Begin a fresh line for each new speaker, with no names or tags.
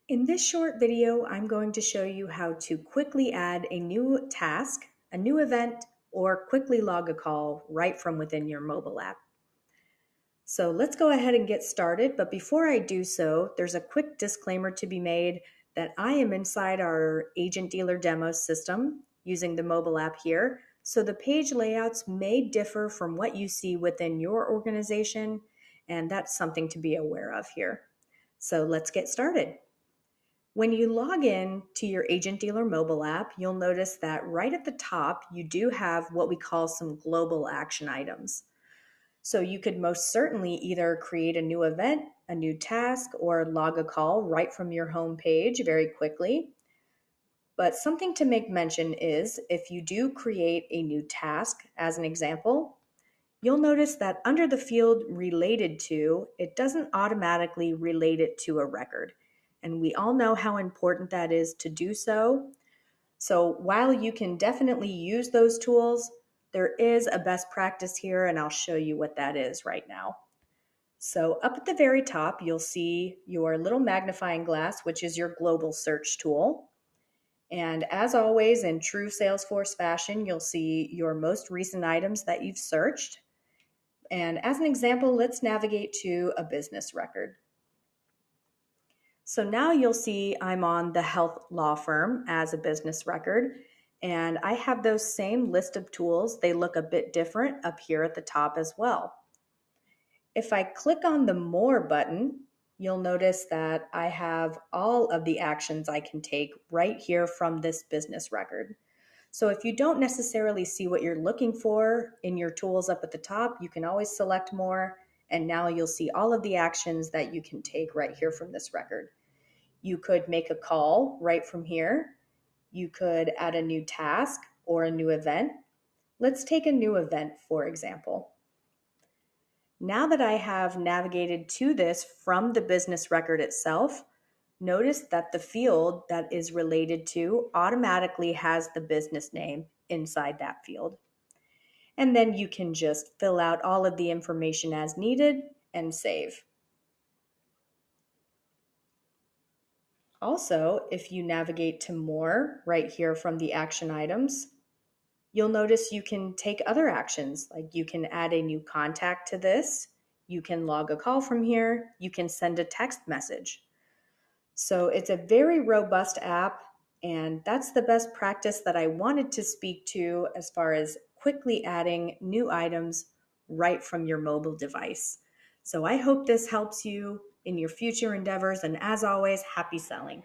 In this short video, I'm going to show you how to quickly add a new task, a new event, or quickly log a call right from within your mobile app. So let's go ahead and get started, but before I do so, there's a quick disclaimer to be made that I am inside our AgentDealer demo system using the mobile app here, so the page layouts may differ from what you see within your organization, and that's something to be aware of here. So let's get started. When you log in to your AgentDealer mobile app, you'll notice that right at the top, you do have what we call some global action items. So you could most certainly either create a new event, a new task, or log a call right from your home page very quickly. But something to make mention is if you do create a new task, as an example, you'll notice that under the field related to, it doesn't automatically relate it to a record. And we all know how important that is to do so. So while you can definitely use those tools, there is a best practice here, and I'll show you what that is right now. So up at the very top, you'll see your little magnifying glass, which is your global search tool. And as always, in true Salesforce fashion, you'll see your most recent items that you've searched. And as an example, let's navigate to a business record. So now you'll see I'm on the health law firm as a business record, and I have those same list of tools. They look a bit different up here at the top as well. If I click on the More button, you'll notice that I have all of the actions I can take right here from this business record. So if you don't necessarily see what you're looking for in your tools up at the top, you can always select More, and now you'll see all of the actions that you can take right here from this record. You could make a call right from here. You could add a new task or a new event. Let's take a new event, for example. Now that I have navigated to this from the business record itself, notice that the field that is related to automatically has the business name inside that field. And then you can just fill out all of the information as needed and save. Also, if you navigate to More right here from the action items, you'll notice you can take other actions, like you can add a new contact to this, you can log a call from here, you can send a text message. So it's a very robust app, and that's the best practice that I wanted to speak to as far as quickly adding new items right from your mobile device. So I hope this helps you in your future endeavors, and as always, happy selling.